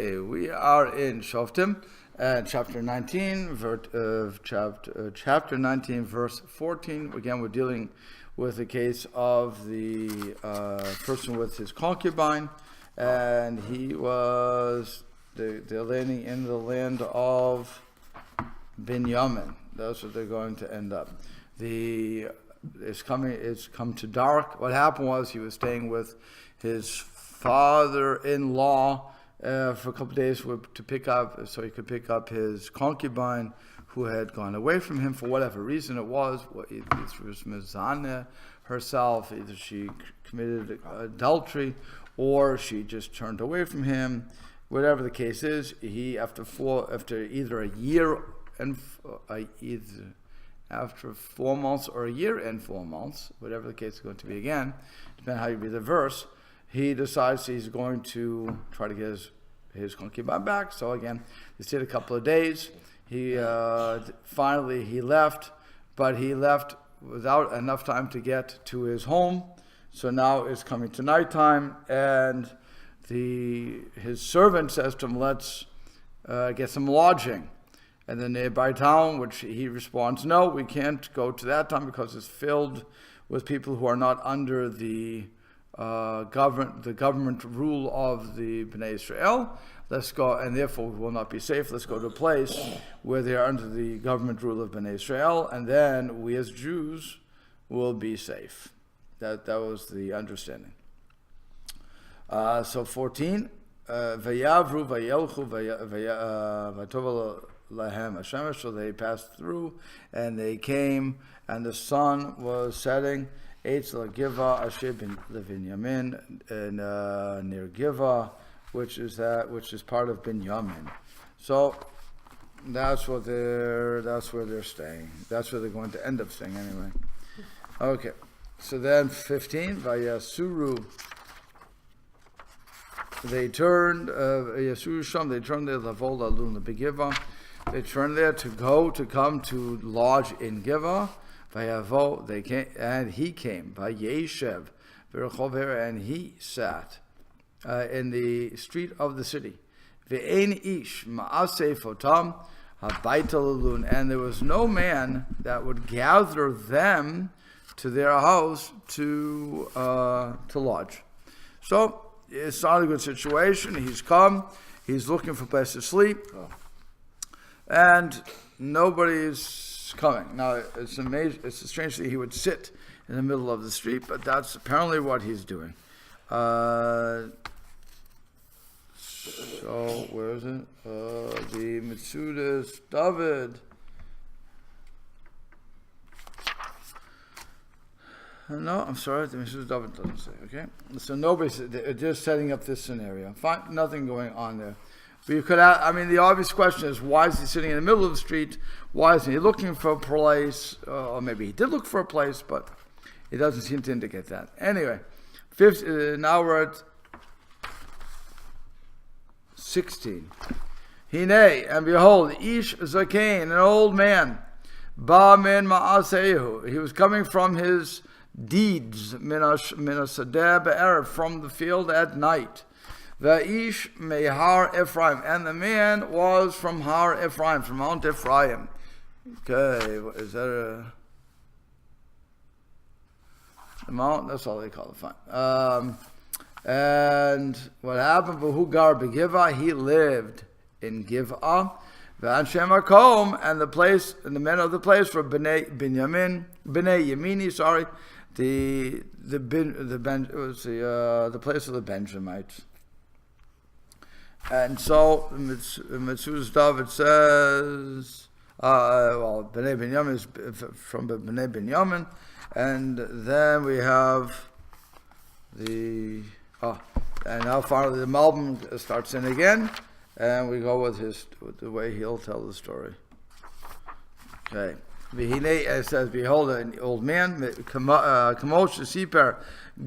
We are in Shoftim, chapter 19, chapter 19, verse 14. Again, we're dealing with the case of the person with his concubine, and he was they're landing in the land of Binyamin. That's what they're going to end up. It's come to dark. What happened was he was staying with his father-in-law for a couple of days so he could pick up his concubine who had gone away from him for whatever reason it was. It was Mizaneh herself. Either she committed adultery or she just turned away from him. Whatever the case is, he after 4 months or a year and 4 months, whatever the case is going to be again, depending on how you read the verse, he decides he's going to try to get his concubine back. So again, he stayed a couple of days. Finally he left, but he left without enough time to get to his home. So now it's coming to nighttime, and his servant says to him, let's get some lodging. And the nearby town, which he responds, no, we can't go to that town because it's filled with people who are not under the government rule of the Bnei Israel. Let's go, and therefore we will not be safe. Let's go to a place where they are under the government rule of Bnei Israel, and then we as Jews will be safe. That was the understanding. So 14, Vayavru vayelchu vaytovel lahem hashemesh. So they passed through, and they came, and the sun was setting. Eitz Giva Asher bin Levinyamin, and near Giva, which is part of Binyamin. So that's where they're staying. That's where they're going to end up staying anyway. Okay. So then 15, Vayasuru. They turned Yasuru Sham. They turned there Lavola Luna Begiva. They turned there to come to lodge in Giva. Vayavo, they came, and he came. Vayeshev, v'rechover, and he sat in the street of the city. Ve'ein ish ma'aseh fotam habayta lalun, and there was no man that would gather them to their house to lodge. So it's not a good situation. He's come. He's looking for a place to sleep, and nobody's coming. Now, it's amazing. It's a strange thing he would sit in the middle of the street, but that's apparently what he's doing. So where is it? The Mitzudas David. No, I'm sorry. The Mitzudas David doesn't say. Okay, so they're just setting up this scenario. Fine, nothing going on there. But you could the obvious question is, why is he sitting in the middle of the street? Why isn't he looking for a place? Or maybe he did look for a place, but it doesn't seem to indicate that. Anyway, now we're at 16. Hine, and behold, Ish Zakain, an old man, Ba min ma'asehu. He was coming from his deeds, minasadeh be'erev, from the field at night. Va'ish mehar Ephraim, and the man was from Har Ephraim, from Mount Ephraim. Okay, is that a mount? That's all they call it. Fine. And what happened? V'hugar beGiva, he lived in Giva. V'anshem Makom, and the men of the place were Bnei Yemini. Sorry, it was the place of the Benjamites. And so, Mitzudas David says, Bnei Binyamin is from Bnei Binyamin, and then we have and now finally the Malbim starts in again, and we go with the way he'll tell the story. Okay. It says, behold, an old man, Kamosh Siper,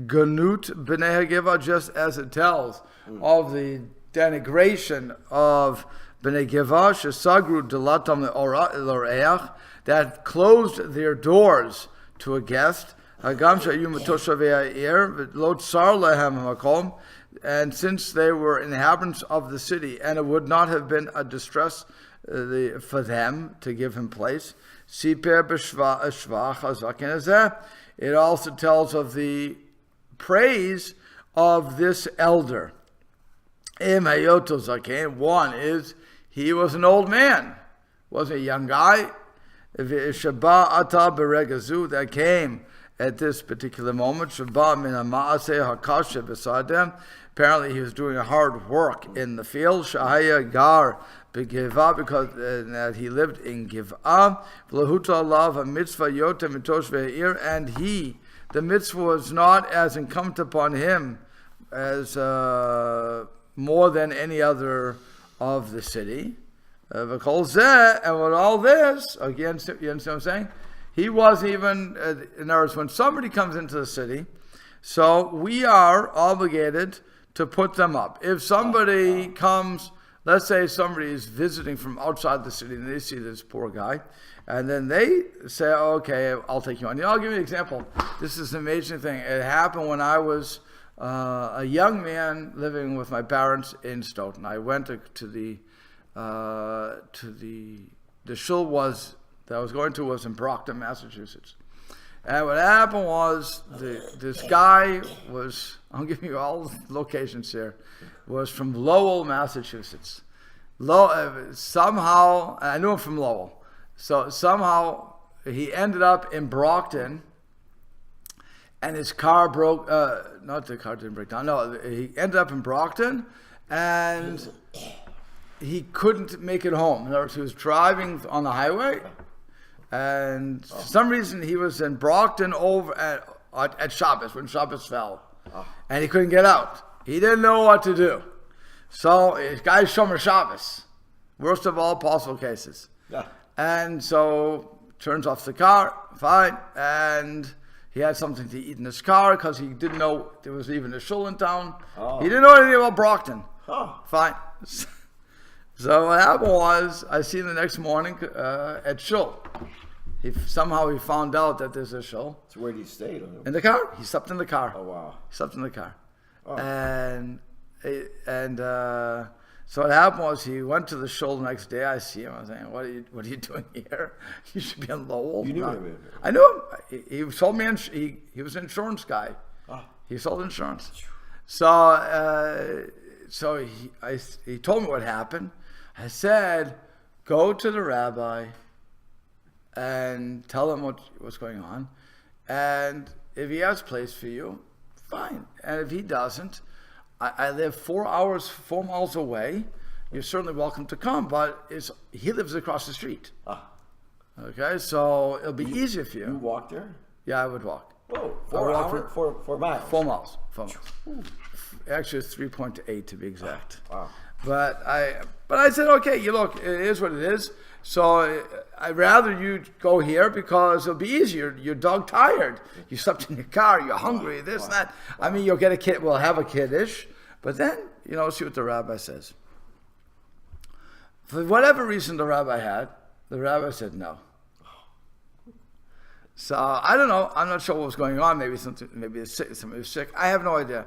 Ganut Bnei Hagiva, just as it tells of the denigration of Bnei Giva, Shesagru Delatam L'Oreach, that closed their doors to a guest. Hagam Shayum Toshavei Ha'ir, Lo Tsar Lehem Makom, And since they were inhabitants of the city, and it would not have been a distress for them to give him place, it also tells of the praise of this elder. One is he was an old man, wasn't a young guy. That came at this particular moment. Apparently he was doing a hard work in the field. Shahaya Gar Begivah, because he lived in Giv'ah. And the mitzvah was not as incumbent upon him as more than any other of the city. And with all this, again, you understand what I'm saying? He wasn't even, in other words, when somebody comes into the city, so we are obligated to put them up. If somebody comes, let's say somebody is visiting from outside the city and they see this poor guy, and then they say, okay, I'll take you on. I'll give you an example. This is an amazing thing. It happened when I was a young man living with my parents in Stoughton. I went to the shul that I was going to was in Brockton, Massachusetts. And what happened was this guy was, I'm giving you all the locations here, was from Lowell, Massachusetts. Somehow, I knew him from Lowell. So somehow he ended up in Brockton, and his car broke, not the car didn't break down, no, he ended up in Brockton, and he couldn't make it home. In other words, he was driving on the highway, and for some reason he was in Brockton over at Shabbos, when Shabbos fell, and he couldn't get out. He didn't know what to do. So, this guy's Shomer Shabbos, worst of all possible cases. Yeah. And so, turns off the car, fine, and he had something to eat in his car because he didn't know there was even a shul in town. Oh. He didn't know anything about Brockton. Oh. Fine. So what happened was, I see him the next morning at shul. Somehow he found out that there's a shul. So where did he stay? In the car. He slept in the car. Oh, wow. He slept in the car. Oh. And so what happened was, he went to the shul the next day. I see him. I was saying, what are you doing here? You should be in Lowell. You knew him? I knew him. He sold me, he was an insurance guy. Oh. He sold insurance. So he told me what happened. I said, go to the rabbi and tell him what's going on. And if he has place for you, fine. And if he doesn't, I live 4 miles away. You're certainly welcome to come, but he lives across the street. Ah. Okay, so it'll be easier for you. You walk there? Yeah, I would walk. Whoa, 4 hours? 4 miles? 4 miles. 4 miles. Actually, it's 3.8 to be exact. Wow. But I said, okay, look, it is what it is. So I'd rather you go here because it'll be easier. You're dog tired. You slept in your car. You're hungry. This and that. I mean, you'll get a kid. We'll have a kiddush, but then see what the rabbi says. For whatever reason the rabbi said no. So I don't know. I'm not sure what was going on. Maybe somebody was sick. I have no idea.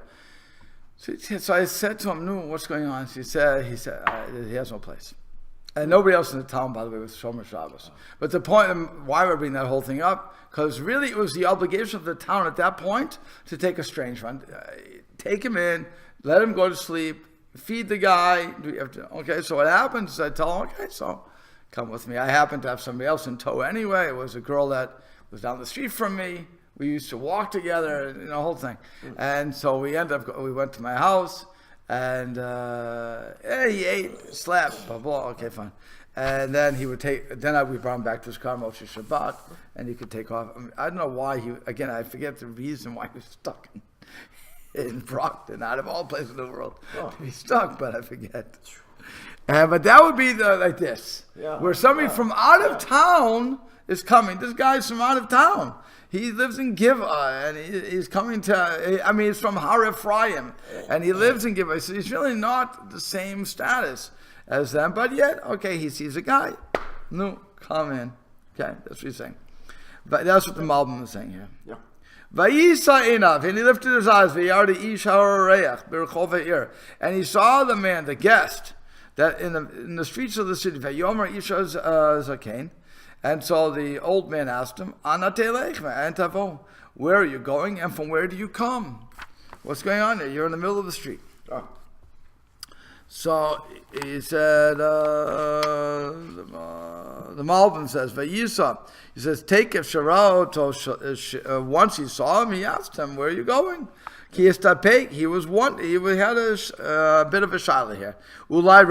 So I said to him, "No, what's going on?" He said he has no place, and nobody else in the town, by the way, was Shomer Shabbos. But the point, why we're bringing that whole thing up, because really it was the obligation of the town at that point to take a strange one, take him in, let him go to sleep, feed the guy. Okay, so what happens is I tell him, okay, so come with me. I happen to have somebody else in tow anyway. It was a girl that was down the street from me. We used to walk together, the whole thing. And so we went to my house, and he ate, slept, blah, blah, okay, fine. And then we brought him back to his car, Moshe Shabbat, and he could take off. I don't know why I forget the reason why he was stuck in Brockton, out of all places in the world. Oh. He's stuck, but I forget. But that would be like this, where somebody from out of town is coming. This guy's from out of town. He lives in Giv'ah, and he's coming he's from Har Ephraim, and he lives in Giv'ah. So he's really not the same status as them, but yet, okay, he sees a guy. No, come in. Okay, that's what he's saying. But that's what the Malbim is saying here. Yeah. Vayisa inav, and he lifted his eyes, v'yardi ish ha'oreach, b'rechov ha'ir, and he saw the man, the guest, that in the streets of the city, v'yomer isha zakein, and so the old man asked him, Ana telech v'antavo, where are you going, and from where do you come? What's going on there? You're in the middle of the street. Oh. So he said, the Malbim says, Vayisa, he says, take if Sharao, once he saw him, he asked him, where are you going? He had a bit of a shala here. Ulai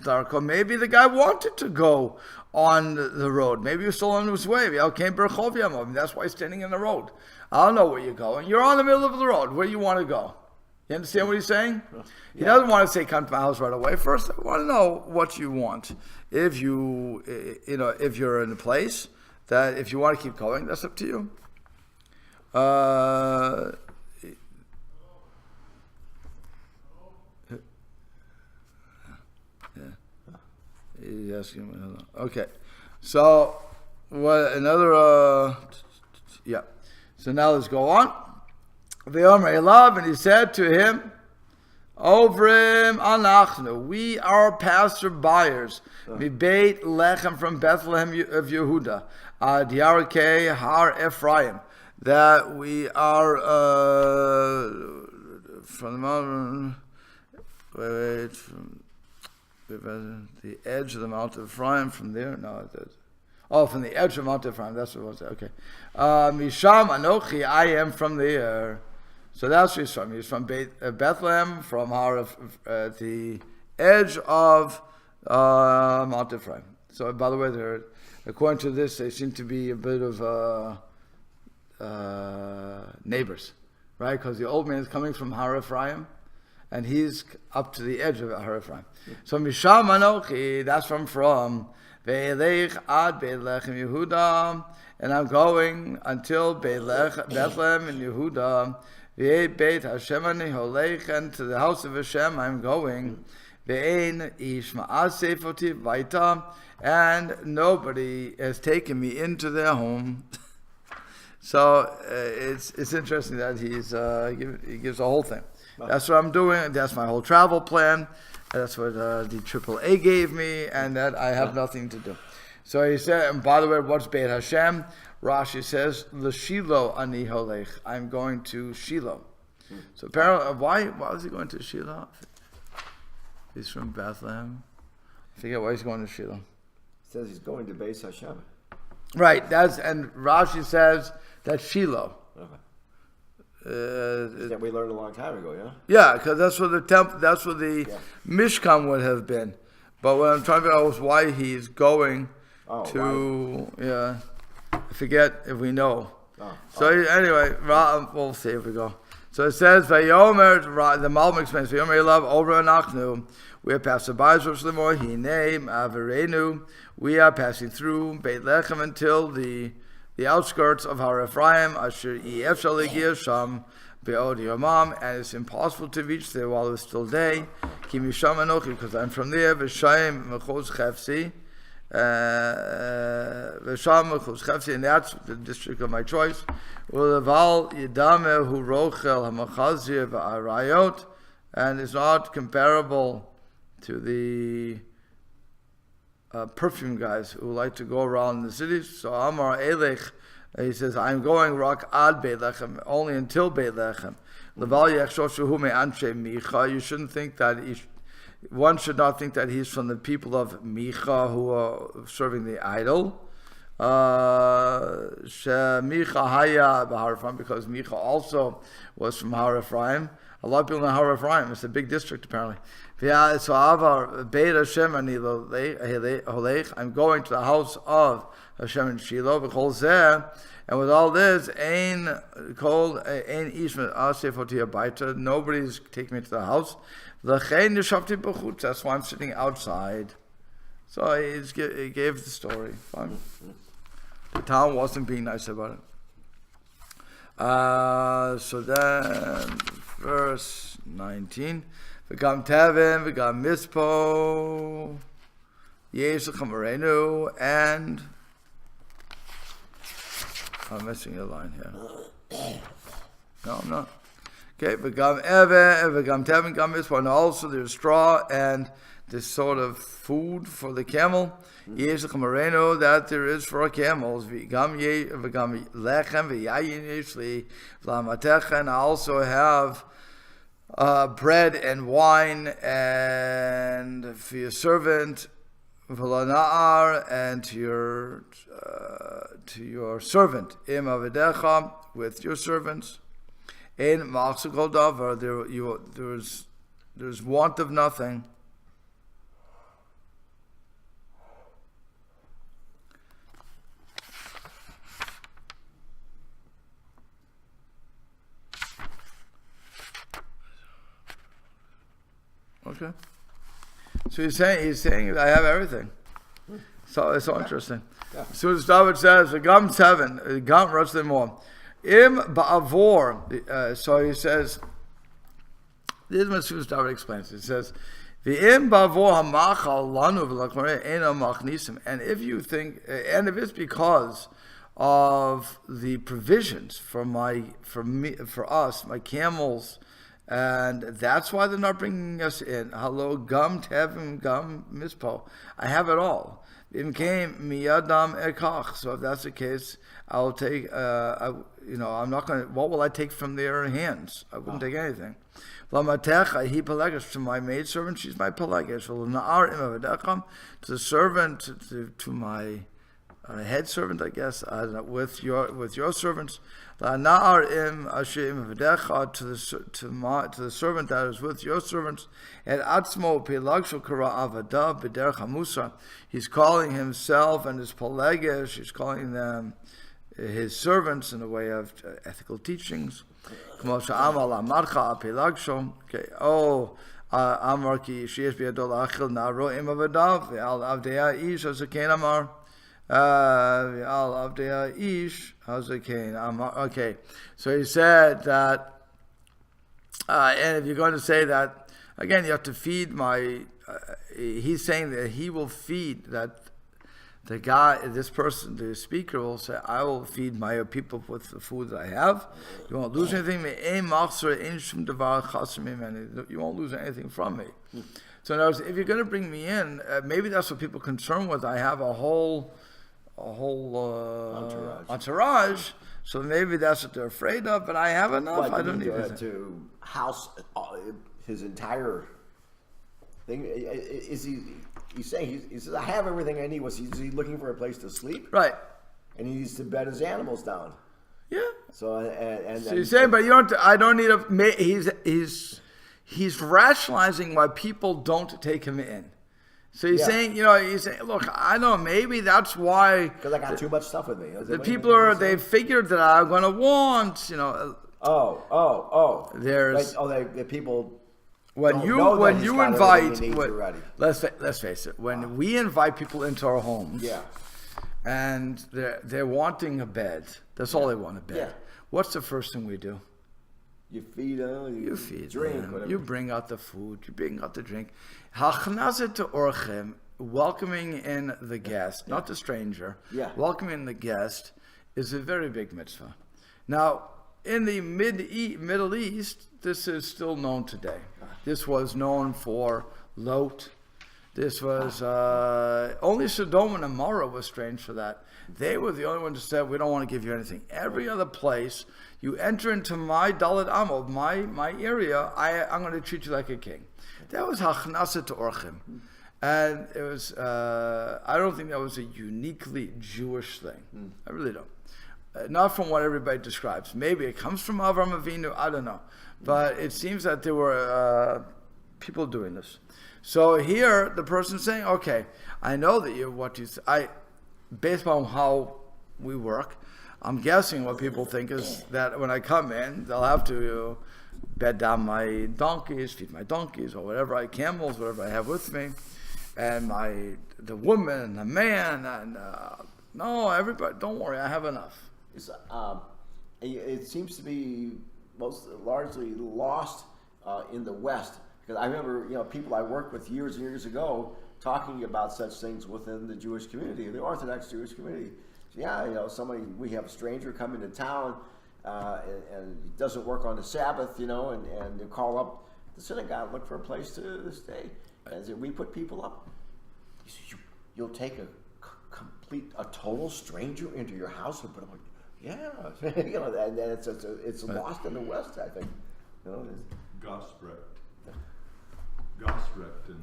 Darko, maybe the guy wanted to go on the road. Maybe he was still on his way. That's why he's standing in the road. I don't know where you're going. You're on the middle of the road. Where you want to go? You understand what he's saying? He doesn't want to say, come to my house right away. First, I want to know what you want. If if you're in a place that if you want to keep going, that's up to you. He's asking, okay. So, what another? So now let's go on. And he said to him, Ovrim anachnu, we are passerbyers. Mibeit lechem, from Bethlehem of Yehuda, ad Yarkei har Ephraim, that we are from the mountain. From the edge of the Mount of Ephraim. From there, from the edge of Mount Ephraim. That's what it was. Okay, Misham Anochi, I am from there. So that's where he's from. He's from Bethlehem, from the edge of Mount Ephraim. So, by the way, according to this, they seem to be a bit of neighbors, right? Because the old man is coming from Har Ephraim, and he's up to the edge of Har Ephraim. So, Misham Anochi, that's from Ve'elech ad Bethlehem Yehuda, and I'm going until Bethlehem in Yehuda. Beit Hashem ani holech, and to the house of Hashem I'm going. Ve'ein ish ma'aseh oti vaita, and nobody has taken me into their home. So it's interesting that he gives a whole thing. That's what I'm doing. That's my whole travel plan. That's what the AAA gave me, and that I have nothing to do. So he said, and by the way, what's Beit Hashem? Rashi says, L'Shilo ani holech, I'm going to Shiloh. So apparently, why is he going to Shiloh? He's from Bethlehem. I forget why he's going to Shiloh. It says he's going to Beis Hashem. Right, and Rashi says that's Shiloh. Okay. That we learned a long time ago, yeah? Yeah, because that's where the Mishkan would have been. But what I'm trying to figure out is why he's going to, why? I forget if we know. Anyway, we'll see if we go. So it says, Vayomer, the Malbim explains, Vayomer Elav, over Anachnu, we are passerbyers of Shlomo, Hinem, Averenu, we are passing through Beit Lechem until the outskirts of Har Ephraim, Asher Ef Shaligia Sham, Be'od Yomam, and it's impossible to reach there while it's still day. Ki Misham Anochi, because I'm from there, V'shayim Mechuz Chefsi, and that's the district of my choice. And it's not comparable to the perfume guys who like to go around the cities. So Amar Elech, he says, I'm going rak ad Beit Lechem, only until Beit Lechem. You shouldn't think that one should not think that he's from the people of Micha who are serving the idol. Micha Haya Har Ephraim, because Micha also was from Har Ephraim. A lot of people know Har Ephraim. It's a big district apparently. I'm going to the house of Hashem in Shiloh. And with all this, nobody's taking me to the house. That's why I'm sitting outside. So he gave the story. Fine. The town wasn't being nice about it. So then, verse 19. V'gam Tevin, v'gam Mispo, Yesh Chamarenu, and I'm missing a line here. No, I'm not. Okay, v'gam even, v'gam tevin, gam mitzvah, and also there's straw and this sort of food for the camel. Yesh l'chamareno, that there is for our camels. V'gam lechem v'yayin yesh li v'lamatecha, and I also have bread and wine, and for your servant, v'lana'ar, and to your servant, im avedecha, with your servants. In ma'achzekol davar, there's want of nothing. Okay. So he's saying I have everything. So it's so interesting. Yeah. So as David says, Gam 7, Gam Rosh more. Im ba'avor. So he says, this is what Sudas David explains. It says, V'im ba'avor hamachal lanu v'lakmarei ena machnisim. And if you think, and if it's because of the provisions for us, my camels, and that's why they're not bringing us in. Hello, gam tevim, gam mispo. I have it all. Im came miyadam ekach. So if that's the case, I'll take. I'm not going to. What will I take from their hands? I wouldn't take anything. Lamatecha he pelegesh, to my maidservant. She's my pelegesh. L'na'ar imavedecham, to the servant, to my head servant, I guess. With your servants. La'na'ar im ashim v'decha, to the servant that is with your servants. And atzmo pelagsho kara avadav b'derech hamusa. He's calling himself and his pelegesh. He's calling them his servants in a way of ethical teachings. K'mo she'amal amarcha pelagsho. Okay. Oh. Amar ki sheyesh biyado la'achil na'aro im avadav ve'al avdeya ish azaken amar. Okay, so he said that, and if you're going to say that, again, you have to feed he's saying that he will feed, that the guy, this person, the speaker will say, I will feed my people with the food that I have. You won't lose anything. You won't lose anything from me. So in other words, if you're going to bring me in, maybe that's what people are concerned with. I have a whole entourage, so maybe that's what they're afraid of. But I have enough. I don't need to house his entire thing. Is he? He's saying he says I have everything I need. Was he looking for a place to sleep? Right. And he needs to bed his animals down. Yeah. So so he's saying, but you don't. I don't need a. He's rationalizing why people don't take him in. So he's saying, he's saying, look, I know, maybe that's why. Because I got too much stuff with me. The people they figured that I'm going to want, There's. The people. When you invite, let's face it, when we invite people into our homes, and they're wanting a bed, that's all they want, a bed. Yeah. What's the first thing we do? You feed them, you feed drink, them. You bring out the food, you bring out the drink. Hachnazet to orchim, welcoming in the guest, not the stranger. Yeah. Welcoming the guest is a very big mitzvah. Now, in the Middle East, this is still known today. This was known for Lot. This was only Sodom and Gomorrah was strange for that. They were the only ones who said, we don't want to give you anything. Every other place, you enter into my Dalet Amod, my area, I'm going to treat you like a king. That was Hachnasa to Orchim. And it was, I don't think that was a uniquely Jewish thing. I really don't. Not from what everybody describes. Maybe it comes from Avraham Avinu, I don't know. But it seems that there were people doing this. So here, the person's saying, okay, I know that based on how we work, I'm guessing what people think is that when I come in, they'll have to bed down my donkeys, feed my donkeys, or whatever camels, whatever I have with me, and the woman and the man, and no, everybody, don't worry, I have enough. It seems to be largely lost in the West, because I remember people I worked with years and years ago talking about such things within the Jewish community, the Orthodox Jewish community. So we have a stranger coming to town. and it doesn't work on the Sabbath, and they call up the synagogue, look for a place to stay. And so we put people up. He says, you'll take a total stranger into your house and put them on. Yeah, and it's lost in the West, I think. Gastrecht. Gastrecht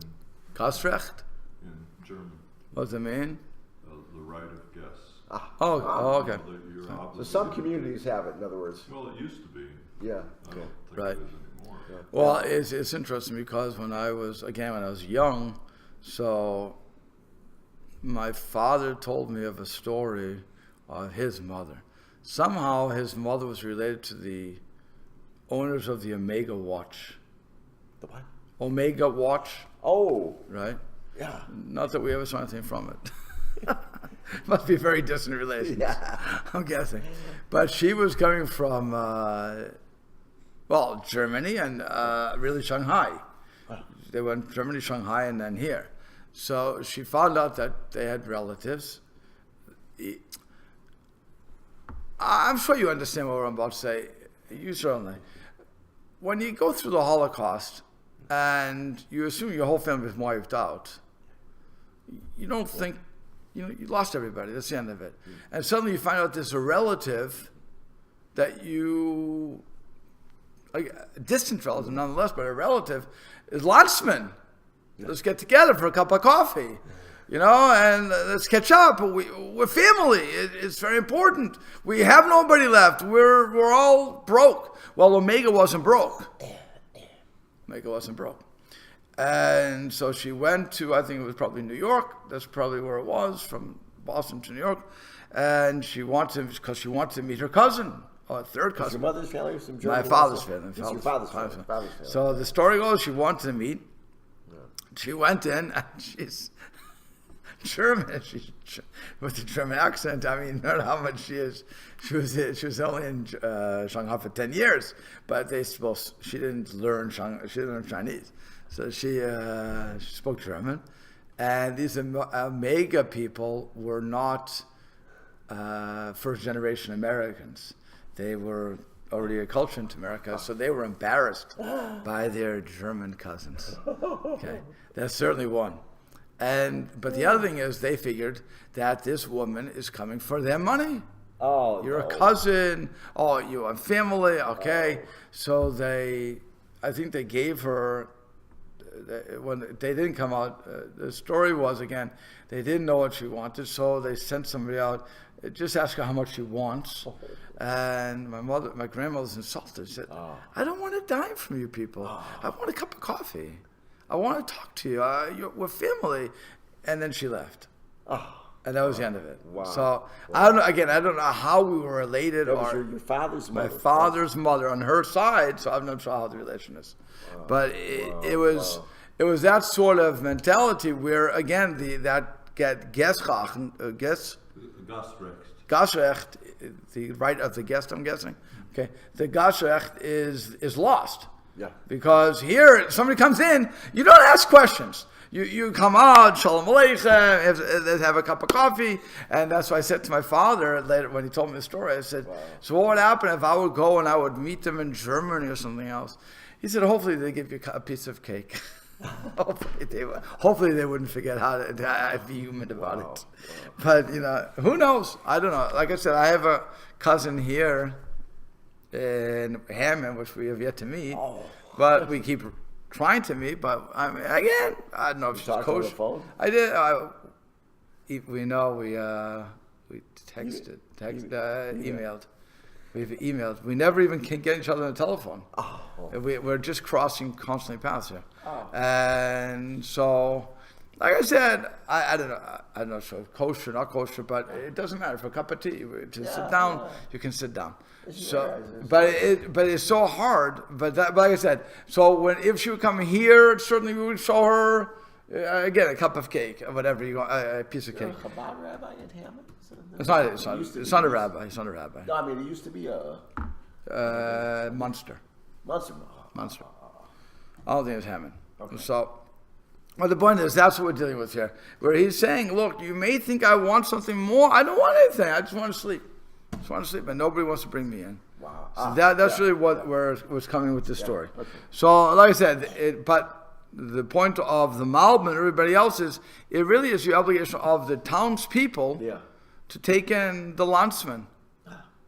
Gastrecht? in German. What does it mean? The right of guests. Okay. You're So obligated. some communities have it, in other words. Well, it used to be. Yeah. I don't think Right. it is anymore. Well, it's interesting because when I was young, so my father told me of a story of his mother. Somehow his mother was related to the owners of the Omega watch. The what? Omega watch, Oh, right? yeah. Not that we ever saw anything from it. Must be very distant relations. Yeah. I'm guessing. But she was coming from, Germany and really Shanghai. They went Germany, Shanghai, and then here. So she found out that they had relatives. I'm sure you understand what I'm about to say. You certainly. When you go through the Holocaust and you assume your whole family was wiped out, you don't think, you lost everybody. That's the end of it. And suddenly you find out there's a relative that you, a distant relative nonetheless, but a relative, is Landsman. Let's get together for a cup of coffee, and let's catch up. We're family. It's very important. We have nobody left. We're all broke. Well, Omega wasn't broke. Omega wasn't broke. And so she went to, I think it was probably New York. That's probably where it was, from Boston to New York. And she wanted to meet her cousin, a third Is cousin. your mother's family or some German? My father's family. It's your father's family. So the story goes, she wanted to meet. She went in, and she's German. She's with a German accent. I mean, not how much she is. She was only in Shanghai for 10 years, but she didn't learn Chinese. So she spoke German, and these Omega people were not first generation Americans. They were already acculturated to America, so they were embarrassed by their German cousins. Okay, that's certainly one. But the other thing is, they figured that this woman is coming for their money. Oh, You're a cousin. Oh, you have family. Okay, so I think they gave her. When they didn't come out, the story was, again, they didn't know what she wanted, so they sent somebody out. Just ask her how much she wants. And my grandmother's insulted. She said, I don't want a dime from you people. I want a cup of coffee. I want to talk to you. We're family. And then she left. And that was the end of it. Wow. So I don't know. Again, I don't know how we were related. That was or your father's mother. my father's mother on her side. So I'm not sure how the relation is. But it was that sort of mentality where, again, that Gastrecht, the right of the guest, I'm guessing. Okay, the Gastrecht is lost. Yeah. Because here, somebody comes in, you don't ask questions. You come out, shalom aleichem, have a cup of coffee, and that's what I said to my father later when he told me the story. I said, so what would happen if I would go and I would meet them in Germany or something else? He said, hopefully they give you a piece of cake. Hopefully they wouldn't forget how to be human about it. But who knows? I don't know. Like I said, I have a cousin here in Hammond, which we have yet to meet. But we keep trying to meet. But I mean, again, I don't know if she's talked on the kosher. phone? I did. We know we texted, emailed. We've emailed. We never even can get each other on the telephone. We're just crossing constantly paths here. And so, like I said, I don't know. I'm not sure kosher, not kosher, but it doesn't matter. For a cup of tea, sit down, you can sit down. But it's so hard. But like I said, so if she would come here, certainly we would show her again a cup of cake or whatever you want, a piece of cake. Is there a Chabad rabbi in Hammond? It's not a rabbi. It's not a rabbi. No, I mean, it used to be a Munster. Munster. I don't think it's Hammond. Okay. So, well, the point is, that's what we're dealing with here. Where he's saying, look, you may think I want something more. I don't want anything. I just want to sleep. And nobody wants to bring me in. Wow. So that's really where it was coming with this story. Okay. So, like I said, but the point of the Malbim and everybody else is, it really is the obligation of the townspeople Yeah. to take in the landsman.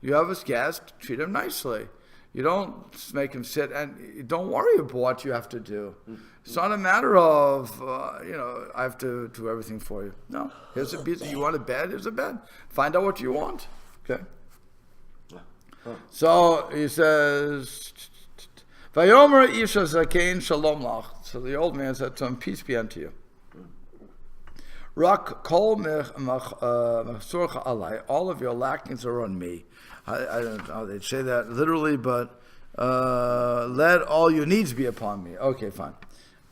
You have his guest, treat him nicely. You don't make him sit, and don't worry about what you have to do. It's not a matter of, I have to do everything for you. No, here's a piece. You want a bed? Here's a bed. Find out what you want. Okay. So he says, "Vayomer Isha Zakein Shalom Lach." So the old man said to him, "Peace be unto you." Rak kol mechsurcha alai. All of your lackings are on me. I don't know how they'd say that literally, but let all your needs be upon me. Okay, fine.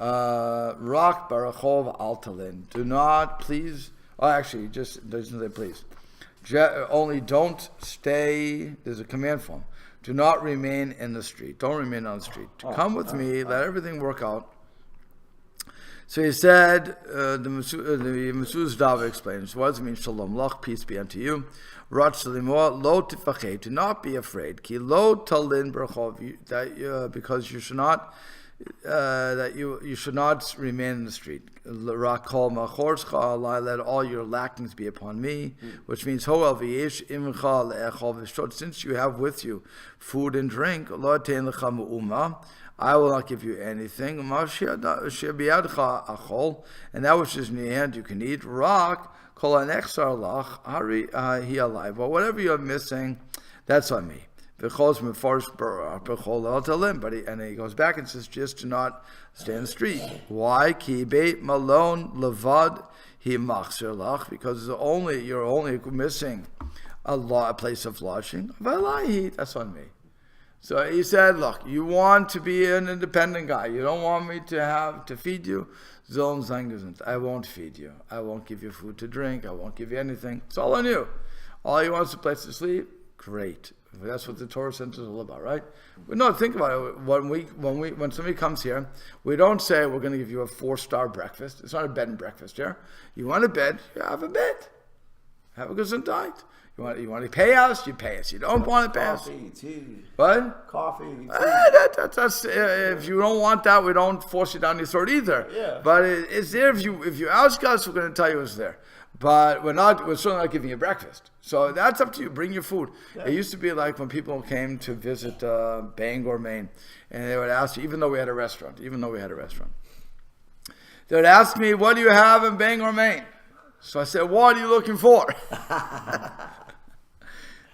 Rak barachov altalin. Do not please. Oh, actually, just doesn't say please. Only don't stay. There's a command form. Do not remain in the street. Don't remain on the street. Come with me. Let everything work out. So he said, the Mesuz's Dava explains, what does it mean, Shalom Lach, peace be unto you. Ratz Limor, lo tifachet, do not be afraid. Ki lo talin brachov, because you should not, you should not remain in the street. Rakol machorscha alai, let all your lackings be upon me, which means hoel v'yesh imcha le'echol v'shtot, since you have with you food and drink, lo tein lecha me'uma, I will not give you anything. And that which is in your hand you can eat. Rak kol anechsar lach hari he alive. But whatever you're missing, that's on me. But and he goes back and says, just do not stay in the street. Why? Ki beit malon levad he machzir lach, because you're only missing a place of lodging. That's on me. So he said, look, you want to be an independent guy. You don't want me to feed you. I won't feed you. I won't give you food to drink. I won't give you anything. It's all on you. All you want is a place to sleep. Great. That's what the Torah Center is all about, right? But no, think about it. When somebody comes here, we don't say we're going to give you a 4-star breakfast. It's not a bed and breakfast here. You want a bed, you have a bed. Have a good night. You want to pay us, you pay us. You don't want to pay us. Coffee, tea. What? Coffee, tea. That's if you don't want that, we don't force it down your throat either. Yeah. But it's there. If you ask us, we're going to tell you it's there. But we're certainly not giving you breakfast. So that's up to you. Bring your food. Yeah. It used to be like when people came to visit Bangor, Maine, and they would ask you, even though we had a restaurant, they would ask me, what do you have in Bangor, Maine? So I said, what are you looking for?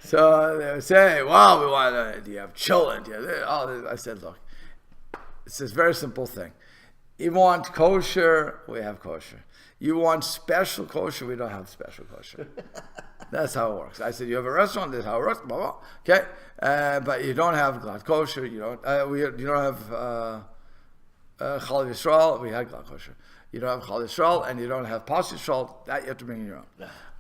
So they would say, well, do you have children? I said, look, it's this very simple thing. You want kosher, we have kosher. You want special kosher, we don't have special kosher. That's how it works. I said, you have a restaurant, that's how it works, blah, blah. Okay, but you don't have glad kosher, you don't have Chal Yisrael, we had glad kosher. You don't have Chal Yisrael, and you don't have Pas Yisrael, that you have to bring in your own.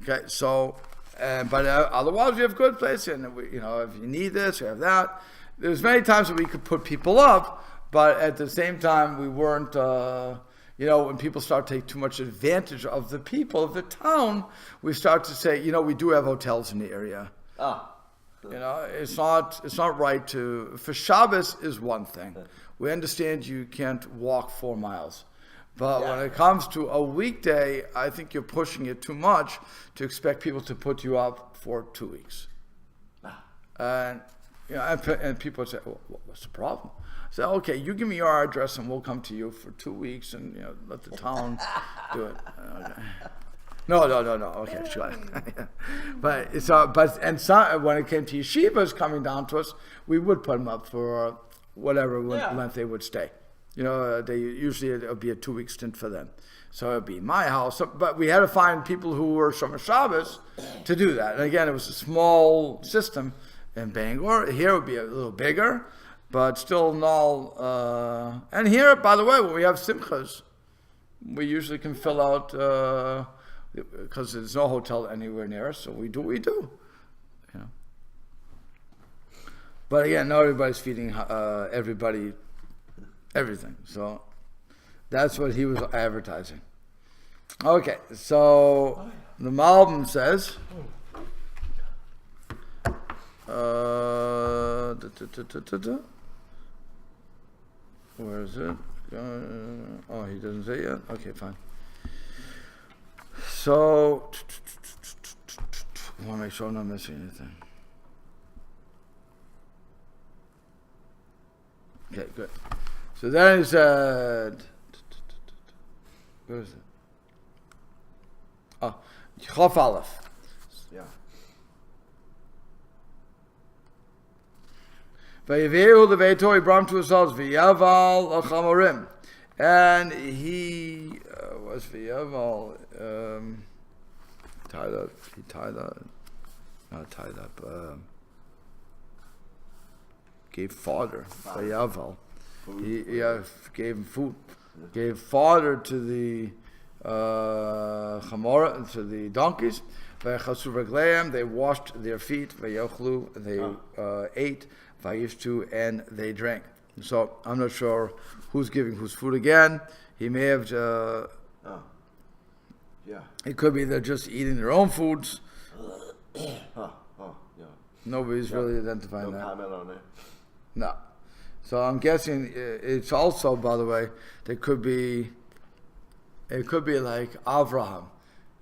Okay, so, but otherwise we have good place, and if you need this, you have that. There's many times that we could put people up, but at the same time, we weren't, when people start to take too much advantage of the people of the town, we start to say, we do have hotels in the area. It's not right for Shabbos is one thing. We understand you can't walk 4 miles. But when it comes to a weekday, I think you're pushing it too much to expect people to put you up for 2 weeks. And people would say, well, what's the problem? I said, okay, you give me your address and we'll come to you for 2 weeks and let the town do it. Okay. No. Okay, sure. But when it came to yeshivas coming down to us, we would put them up for whatever length they would stay. It'll be a 2-week stint for them. So it'd be my house. But we had to find people who were Shomer Shabbos to do that. And again, it was a small system in Bangor. Here it would be a little bigger, but still null. And here, by the way, when we have simchas, we usually can fill out, because there's no hotel anywhere near us, so we do what we do. But again, not everybody's feeding everybody everything. So that's what he was advertising. Okay, so the Malbim says, Where is it? Oh, he doesn't say yet? Okay, fine. So, I want to make sure I'm not missing anything. Okay, good. So then he said, where is it? Oh, Chof Aleph. Yeah. Vayevehu leveito, he brought him to his house, v'yaval achamorim. And he was v'yaval, gave fodder, v'yaval. He gave him food, gave fodder to the chamorah, to the donkeys. V'chasu regleim, they washed their feet. V'yochlu, they ate. Vayishtu, and they drank. So I'm not sure who's giving whose food again. He may have. Yeah. It could be they're just eating their own foods. Yeah. Nobody's really identifying No that. comment on that. No. So I'm guessing it's also, by the way, it could be like Avraham,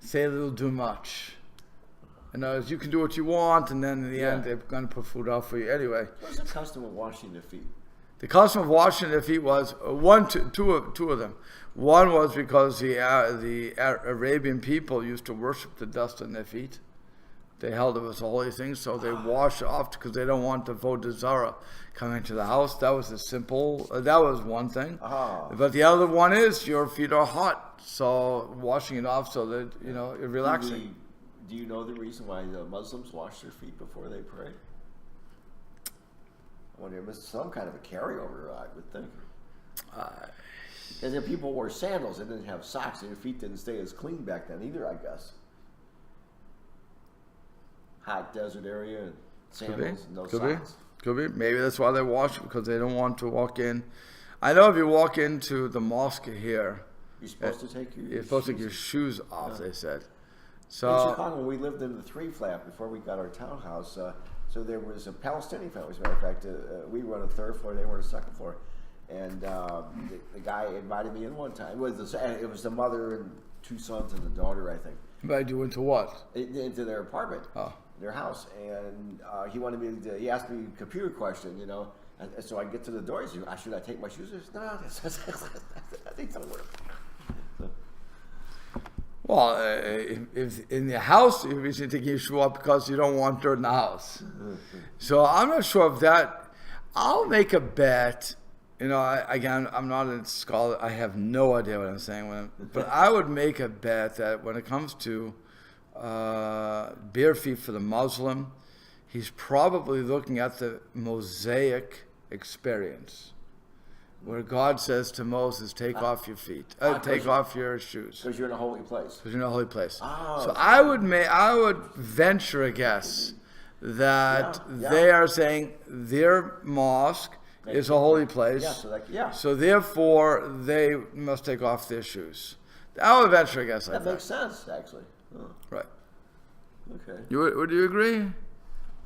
say a little too much. In other words, you can do what you want, and then in the end, they're going to put food out for you anyway. What's the custom of washing their feet? The custom of washing their feet was two of them. One was because the Arabian people used to worship the dust on their feet. They held it as a holy thing, so they wash it off because they don't want the Avodah Zarah coming to the house. That was that was one thing. But the other one is your feet are hot, so washing it off so that, you're relaxing. Do you know the reason why the Muslims wash their feet before they pray? I wonder if it's some kind of a carryover, I would think. Because if people wore sandals, they didn't have socks, and your feet didn't stay as clean back then either, I guess. Hot desert area and sandals and no socks. Could be. Maybe that's why they wash it, because they don't want to walk in. I know if you walk into the mosque here, You're supposed to take your shoes off, they said. In So, Chicago, when we lived in the 3-flat before we got our townhouse, so there was a Palestinian family. As a matter of fact, we were on the 3rd floor, they were on the 2nd floor. And the guy invited me in one time. It was the mother and 2 sons and the daughter, I think. invited you into what? Into their apartment, their house. And he asked me a computer question, And so I get to the door, he said, should I take my shoes off? No, I think that'll work. Well, if in the house, you should take your shoe off because you don't want dirt in the house. So I'm not sure if that. I'll make a bet. Again, I'm not a scholar. I have no idea what I'm saying. But I would make a bet that when it comes to bare feet for the Muslim, he's probably looking at the Mosaic experience, where God says to Moses, take off your feet, take off your shoes. Because you're in a holy place. Because you're in a holy place. So Okay. I would venture a guess that they are saying their mosque is a holy place. So therefore, they must take off their shoes. I would venture a guess like That that. makes sense, actually. Oh, Right. okay. Would you agree?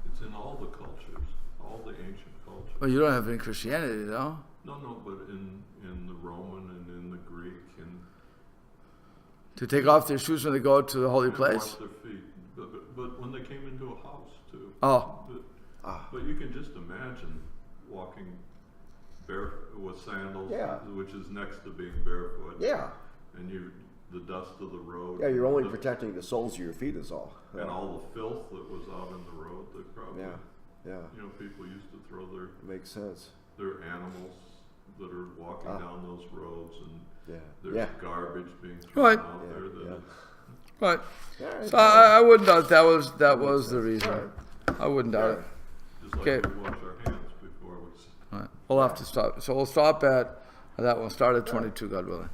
It's in all the cultures, all the ancient cultures. Well, you don't have any Christianity, though. No, but in the Roman and in the Greek and To take off their shoes when they go to the holy and place? wash their feet. But when they came into a house too. Oh. But you can just imagine walking barefoot with sandals, which is next to being barefoot. Yeah. And the dust of the road. Yeah, you're only protecting the soles of your feet is all. And all the filth that was out in the road that probably, people used to throw Makes sense. their animals that are walking down those roads, and there's Yeah. garbage being thrown Right. out there. That Right. Yeah, So I wouldn't doubt that was the reason. I wouldn't doubt it. Just like Okay. we wash our hands before we. All right. We'll have to stop. So we'll stop at that one. Start at 22, God willing.